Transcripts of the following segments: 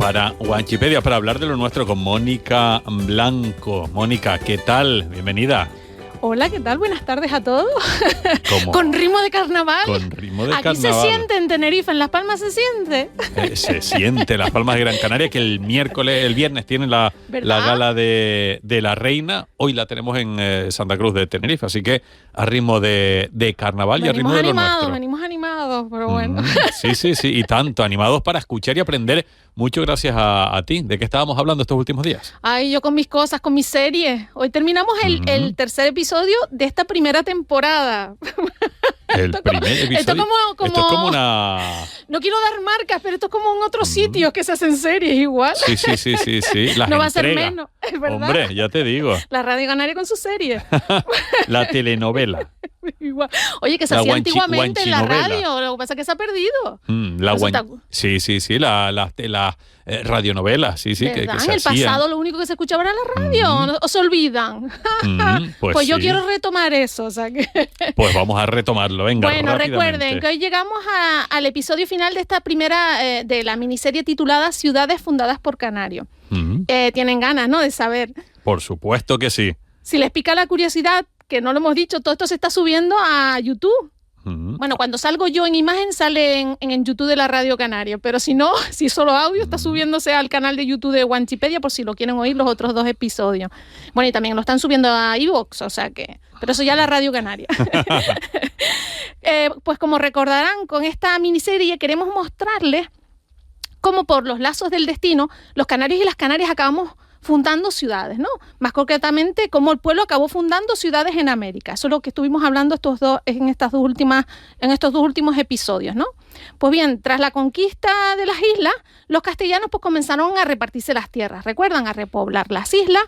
para Wanchipedia, para hablar de lo nuestro con Mónica Blanco. Mónica, ¿qué tal? Bienvenida. Hola, ¿qué tal? Buenas tardes a todos. ¿Cómo? Con ritmo de carnaval. Con ritmo de Aquí carnaval. se siente en Tenerife, en Las Palmas se siente. Se siente Las Palmas de Gran Canaria, que el viernes tienen la gala de la reina. Hoy la tenemos en Santa Cruz de Tenerife, así que a ritmo de carnaval y a ritmo de lo nuestro. Venimos animados, pero bueno. Sí, y tanto, animados para escuchar y aprender mucho gracias a ti. ¿De qué estábamos hablando estos últimos días? Ay, yo con mis cosas, con mis series. Hoy terminamos el tercer episodio de esta primera temporada. El primer episodio. Esto es como una... No quiero dar marcas, pero esto es como en otros sitios que se hacen series igual. Sí. Las no va a ser entregas. menos, es verdad. Hombre, ya te digo. La Radio Canaria con sus series. La telenovela. Igual. Oye, que se hacía antiguamente en la radio, lo que pasa es que se ha perdido. Las radionovelas, sí, que en se el hacían. Pasado lo único que se escuchaba era la radio, o se olvidan. Pues yo quiero retomar eso, o sea que... Pues vamos a retomarlo, venga. Bueno, recuerden que hoy llegamos al episodio final de esta primera, de la miniserie titulada Ciudades fundadas por Canarios. Tienen ganas, ¿no?, de saber. Por supuesto que sí. Si les pica la curiosidad, que no lo hemos dicho, todo esto se está subiendo a YouTube. Bueno, cuando salgo yo en imagen sale en YouTube de la Radio Canaria, pero si no, si solo audio, está subiéndose al canal de YouTube de Wanchipedia por si lo quieren oír los otros 2 episodios. Bueno, y también lo están subiendo a iVoox, o sea que... Pero eso ya la Radio Canaria. Pues como recordarán, con esta miniserie queremos mostrarles cómo por los lazos del destino los canarios y las canarias acabamos fundando ciudades, ¿no? Más concretamente, cómo el pueblo acabó fundando ciudades en América. Eso es lo que estuvimos hablando en estos dos últimos episodios, ¿no? Pues bien, tras la conquista de las islas, los castellanos pues comenzaron a repartirse las tierras, ¿recuerdan? A repoblar las islas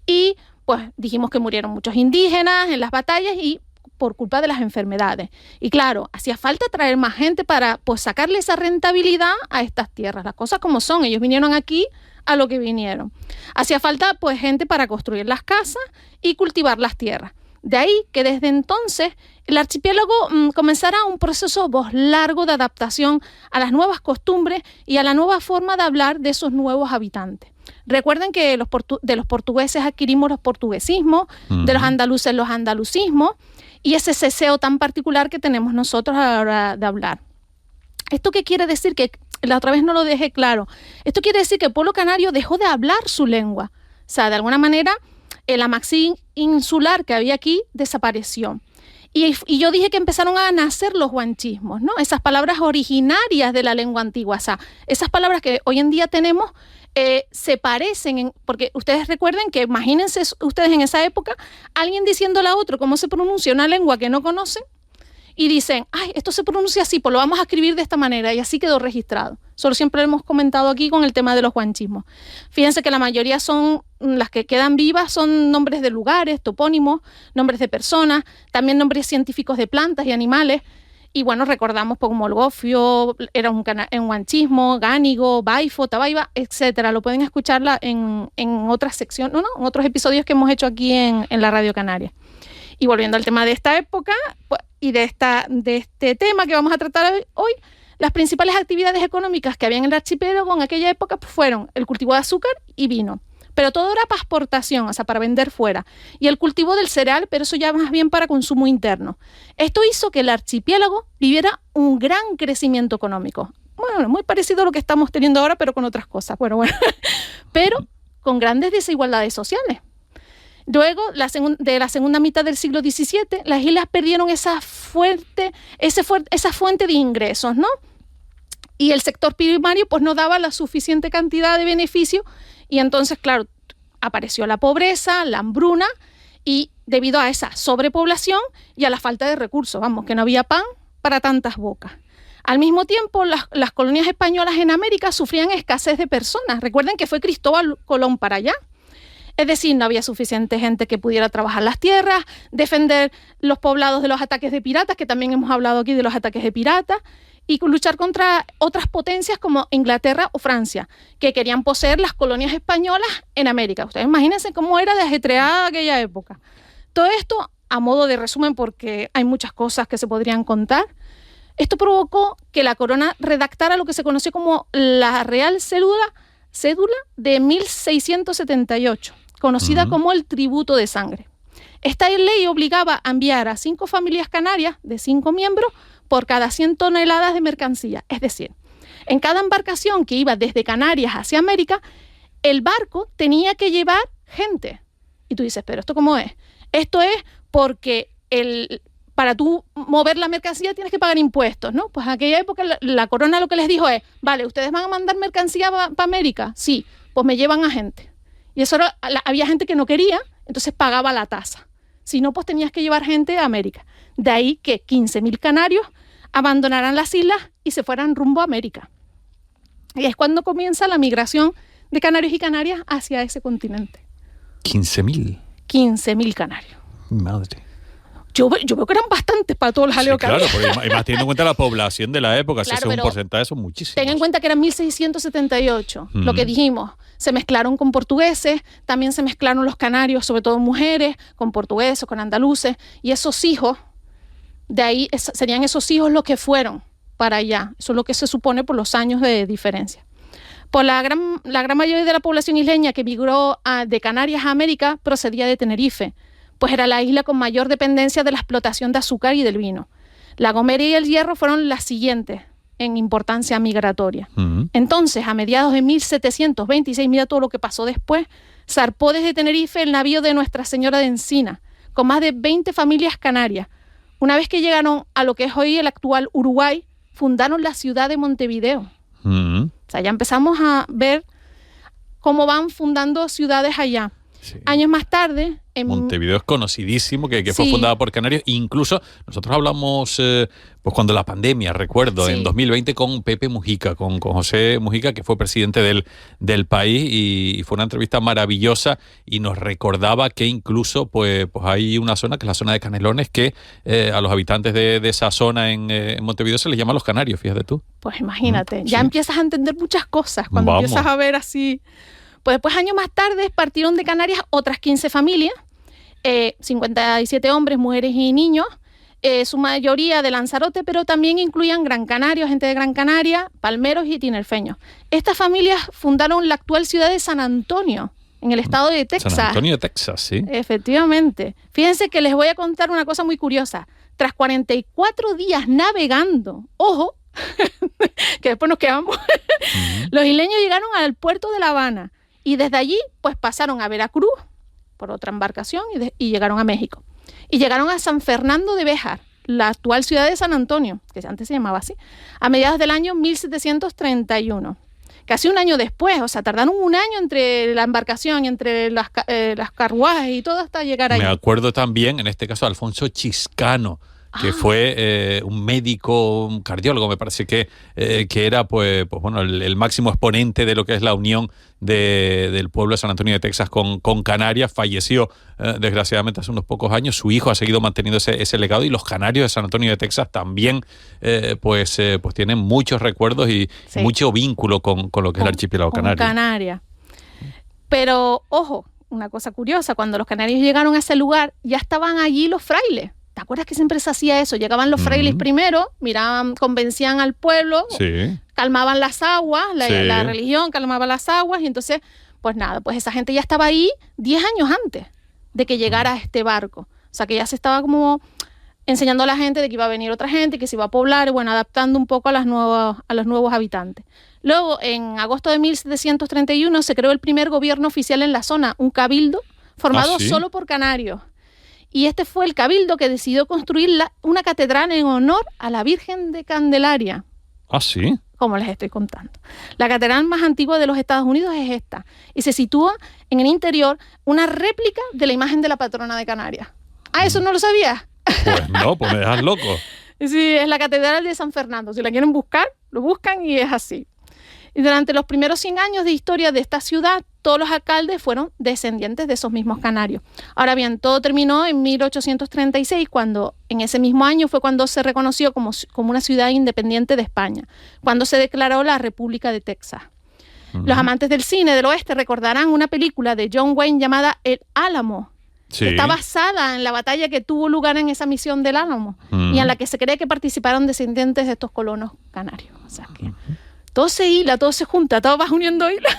y pues dijimos que murieron muchos indígenas en las batallas y por culpa de las enfermedades. Y claro, hacía falta traer más gente para pues sacarle esa rentabilidad a estas tierras. Las cosas como son, ellos vinieron aquí a lo que vinieron. Hacía falta pues gente para construir las casas y cultivar las tierras. De ahí que desde entonces el archipiélago comenzara un proceso largo de adaptación a las nuevas costumbres y a la nueva forma de hablar de esos nuevos habitantes. Recuerden que de los portugueses adquirimos los portuguesismos, de los andaluces los andalucismos y ese ceseo tan particular que tenemos nosotros a la hora de hablar. ¿Esto qué quiere decir? Que la otra vez no lo dejé claro. Esto quiere decir que el pueblo canario dejó de hablar su lengua. O sea, de alguna manera, la maxi insular que había aquí desapareció. Y yo dije que empezaron a nacer los guanchismos, ¿no? Esas palabras originarias de la lengua antigua. O sea, esas palabras que hoy en día tenemos se parecen, porque ustedes recuerden que imagínense ustedes en esa época, alguien diciéndole a otro cómo se pronuncia una lengua que no conocen, y dicen, ay, esto se pronuncia así, pues lo vamos a escribir de esta manera, y así quedó registrado. Solo siempre lo hemos comentado aquí con el tema de los guanchismos. Fíjense que la mayoría son, las que quedan vivas son nombres de lugares, topónimos, nombres de personas, también nombres científicos de plantas y animales, y bueno, recordamos como el gofio, era un guanchismo, gánigo, baifo, tabaiba, etcétera. Lo pueden escucharla en otras secciones, en otros episodios que hemos hecho aquí en la Radio Canaria. Y volviendo al tema de esta época y de este tema que vamos a tratar hoy, las principales actividades económicas que había en el archipiélago en aquella época fueron el cultivo de azúcar y vino. Pero todo era para exportación, o sea, para vender fuera. Y el cultivo del cereal, pero eso ya más bien para consumo interno. Esto hizo que el archipiélago viviera un gran crecimiento económico. Bueno, muy parecido a lo que estamos teniendo ahora, pero con otras cosas. Bueno. Pero con grandes desigualdades sociales. Luego, de la segunda mitad del siglo XVII, las islas perdieron esa fuente de ingresos, ¿no? Y el sector primario pues no daba la suficiente cantidad de beneficio y entonces, claro, apareció la pobreza, la hambruna y debido a esa sobrepoblación y a la falta de recursos, que no había pan para tantas bocas. Al mismo tiempo, las colonias españolas en América sufrían escasez de personas. Recuerden que fue Cristóbal Colón para allá. Es decir, no había suficiente gente que pudiera trabajar las tierras, defender los poblados de los ataques de piratas, que también hemos hablado aquí de los ataques de piratas, y luchar contra otras potencias como Inglaterra o Francia, que querían poseer las colonias españolas en América. Ustedes imagínense cómo era de ajetreada aquella época. Todo esto, a modo de resumen, porque hay muchas cosas que se podrían contar, esto provocó que la corona redactara lo que se conoció como la Real Cédula cédula de 1678, conocida como el tributo de sangre. Esta ley obligaba a enviar a 5 familias canarias de 5 miembros por cada 100 toneladas de mercancía. Es decir, en cada embarcación que iba desde Canarias hacia América, el barco tenía que llevar gente. Y tú dices, ¿pero esto cómo es? Esto es porque para tú mover la mercancía tienes que pagar impuestos, ¿no? Pues en aquella época la corona lo que les dijo es, vale, ¿ustedes van a mandar mercancía para América? Sí, pues me llevan a gente. Y eso había gente que no quería, entonces pagaba la tasa. Si no, pues tenías que llevar gente a América. De ahí que 15.000 canarios abandonaran las islas y se fueran rumbo a América. Y es cuando comienza la migración de canarios y canarias hacia ese continente. 15.000. 15.000 canarios. Madre. Yo veo que eran bastantes para todos los jaleos que claro, había. y más teniendo en cuenta la población de la época, Claro, si es un porcentaje, son muchísimos. Ten en cuenta que eran 1678, lo que dijimos. Se mezclaron con portugueses, también se mezclaron los canarios, sobre todo mujeres, con portugueses, con andaluces, y esos hijos, de ahí serían esos hijos los que fueron para allá. Eso es lo que se supone por los años de diferencia. Por la gran mayoría de la población isleña que migró de Canarias a América procedía de Tenerife, pues era la isla con mayor dependencia de la explotación de azúcar y del vino. La Gomera y el Hierro fueron las siguientes en importancia migratoria. Entonces, a mediados de 1726, mira todo lo que pasó después, zarpó desde Tenerife el navío de Nuestra Señora de Encina, con más de 20 familias canarias. Una vez que llegaron a lo que es hoy el actual Uruguay, fundaron la ciudad de Montevideo. O sea, ya empezamos a ver cómo van fundando ciudades allá. Sí. Años más tarde... Montevideo es conocidísimo, que fue fundada por canarios. Incluso nosotros hablamos, pues cuando la pandemia, recuerdo, en 2020 con Pepe Mujica, con José Mujica, que fue presidente del país, y fue una entrevista maravillosa y nos recordaba que incluso pues hay una zona, que es la zona de Canelones, que a los habitantes de esa zona en Montevideo se les llama los canarios, fíjate tú. Pues imagínate, ya empiezas a entender muchas cosas cuando empiezas a ver así... Pues después, años más tarde, partieron de Canarias otras 15 familias, 57 hombres, mujeres y niños, su mayoría de Lanzarote, pero también incluían Gran Canaria, gente de Gran Canaria, palmeros y tinerfeños. Estas familias fundaron la actual ciudad de San Antonio, en el estado de Texas. San Antonio, Texas, sí. Efectivamente. Fíjense que les voy a contar una cosa muy curiosa. Tras 44 días navegando, ojo, que después nos quedamos, los isleños llegaron al puerto de La Habana. Y desde allí, pues pasaron a Veracruz por otra embarcación y llegaron a México. Y llegaron a San Fernando de Béjar, la actual ciudad de San Antonio, que antes se llamaba así, a mediados del año 1731. Casi un año después, o sea, tardaron un año entre la embarcación, entre las carruajes y todo hasta llegar allí. Me acuerdo también, en este caso, Alfonso Chiscano, que fue un médico, un cardiólogo, me parece que era pues bueno, el máximo exponente de lo que es la unión del pueblo de San Antonio de Texas con Canarias. Falleció desgraciadamente hace unos pocos años. Su hijo ha seguido manteniendo ese legado, y los canarios de San Antonio de Texas también pues tienen muchos recuerdos y mucho vínculo con lo que es el archipiélago canario. Canarias. Pero ojo, una cosa curiosa, cuando los canarios llegaron a ese lugar ya estaban allí los frailes. ¿Te acuerdas que siempre se hacía eso? Llegaban los frailes primero, miraban, convencían al pueblo, calmaban las aguas, la religión calmaba las aguas, y entonces, pues nada, pues esa gente ya estaba ahí 10 años antes de que llegara este barco. O sea, que ya se estaba como enseñando a la gente de que iba a venir otra gente, que se iba a poblar, y bueno, adaptando un poco a los nuevos habitantes. Luego, en agosto de 1731, se creó el primer gobierno oficial en la zona, un cabildo formado solo por canarios. Y este fue el cabildo que decidió construir una catedral en honor a la Virgen de Candelaria. ¿Ah, sí? Como les estoy contando. La catedral más antigua de los Estados Unidos es esta. Y se sitúa en el interior una réplica de la imagen de la patrona de Canarias. ¿Ah, eso no lo sabías? Pues no, pues me dejas loco. Sí, es la catedral de San Fernando. Si la quieren buscar, lo buscan y es así. Y durante los primeros 100 años de historia de esta ciudad, todos los alcaldes fueron descendientes de esos mismos canarios. Ahora bien, todo terminó en 1836, cuando en ese mismo año fue cuando se reconoció como una ciudad independiente de España, cuando se declaró la República de Texas. Los amantes del cine del oeste recordarán una película de John Wayne llamada El Álamo, que está basada en la batalla que tuvo lugar en esa misión del Álamo, y en la que se cree que participaron descendientes de estos colonos canarios. O sea que Todo se hila, todo se junta, todo vas uniendo hilos.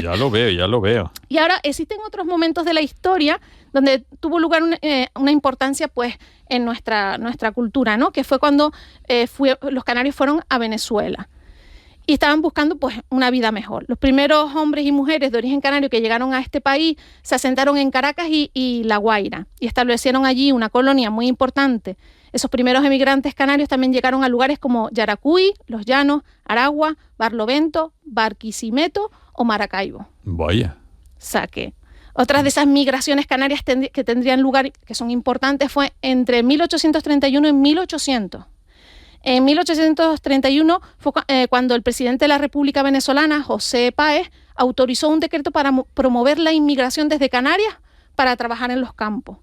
Ya lo veo. Y ahora existen otros momentos de la historia donde tuvo lugar una importancia pues en nuestra cultura, ¿no? Que fue cuando los canarios fueron a Venezuela y estaban buscando pues una vida mejor. Los primeros hombres y mujeres de origen canario que llegaron a este país se asentaron en Caracas y La Guaira y establecieron allí una colonia muy importante. Esos primeros emigrantes canarios también llegaron a lugares como Yaracuy, Los Llanos, Aragua, Barlovento, Barquisimeto o Maracaibo. Vaya. Saque. Otras de esas migraciones canarias que tendrían lugar, que son importantes, fue entre 1831 y 1800. En 1831 fue cuando el presidente de la República Venezolana, José Páez, autorizó un decreto para promover la inmigración desde Canarias para trabajar en los campos.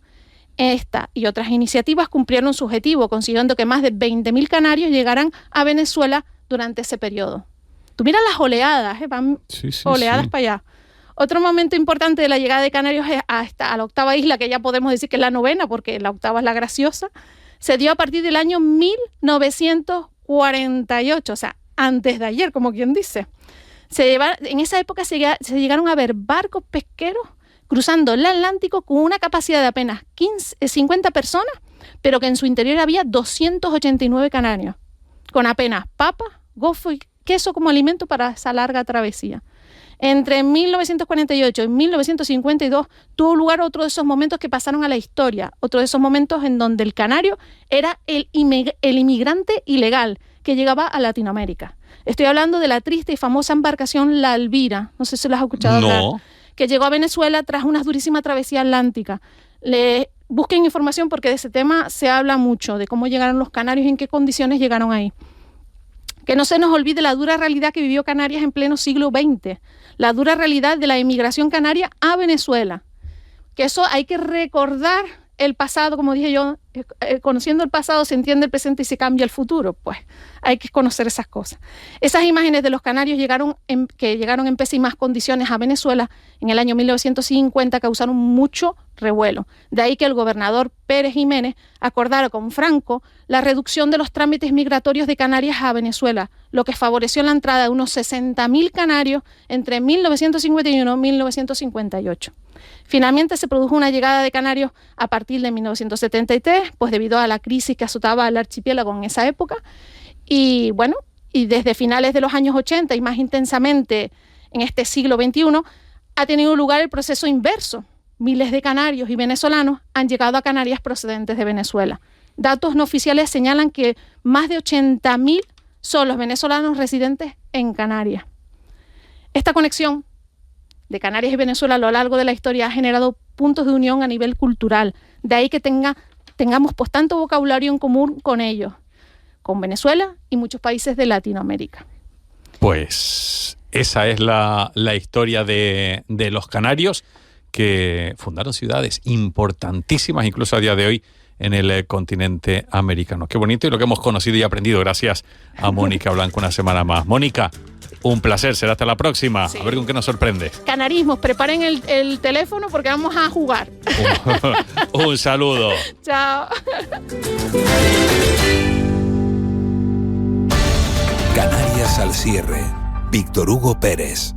Esta y otras iniciativas cumplieron su objetivo, consiguiendo que más de 20.000 canarios llegaran a Venezuela durante ese periodo. Tú mira las oleadas, van oleadas para allá. Otro momento importante de la llegada de canarios a la octava isla, que ya podemos decir que es la novena, porque la octava es la graciosa, se dio a partir del año 1948, o sea, antes de ayer, como quien dice. En esa época se llegaron a ver barcos pesqueros cruzando el Atlántico con una capacidad de apenas 50 personas, pero que en su interior había 289 canarios, con apenas papa, gofo y queso como alimento para esa larga travesía. Entre 1948 y 1952 tuvo lugar otro de esos momentos que pasaron a la historia, otro de esos momentos en donde el canario era el inmigrante ilegal que llegaba a Latinoamérica. Estoy hablando de la triste y famosa embarcación La Elvira, no sé si lo has escuchado hablar, que llegó a Venezuela tras una durísima travesía atlántica. Busquen información porque de ese tema se habla mucho, de cómo llegaron los canarios y en qué condiciones llegaron ahí. Que no se nos olvide la dura realidad que vivió Canarias en pleno siglo XX, la dura realidad de la inmigración canaria a Venezuela. Que eso hay que recordar el pasado, como dije yo, conociendo el pasado se entiende el presente y se cambia el futuro. Pues hay que conocer esas cosas. Esas imágenes de los canarios que llegaron en pésimas condiciones a Venezuela en el año 1950 causaron mucho revuelo. De ahí que el gobernador Pérez Jiménez acordara con Franco la reducción de los trámites migratorios de Canarias a Venezuela, lo que favoreció la entrada de unos 60.000 canarios entre 1951 y 1958. Finalmente se produjo una llegada de canarios a partir de 1973, pues debido a la crisis que azotaba al archipiélago en esa época. Y bueno, y desde finales de los años 80 y más intensamente en este siglo XXI, ha tenido lugar el proceso inverso. Miles de canarios y venezolanos han llegado a Canarias procedentes de Venezuela. Datos no oficiales señalan que más de 80.000 son los venezolanos residentes en Canarias. Esta conexión de Canarias y Venezuela a lo largo de la historia ha generado puntos de unión a nivel cultural. De ahí que tengamos pues tanto vocabulario en común con ellos, con Venezuela y muchos países de Latinoamérica. Pues esa es la historia de los canarios, que fundaron ciudades importantísimas, incluso a día de hoy, en el continente americano. Qué bonito y lo que hemos conocido y aprendido gracias a Mónica Blanco una semana más. Mónica, un placer, será hasta la próxima. Sí. A ver con qué nos sorprende. Canarismos, preparen el teléfono porque vamos a jugar. Un saludo. Chao. Canarias al cierre. Víctor Hugo Pérez.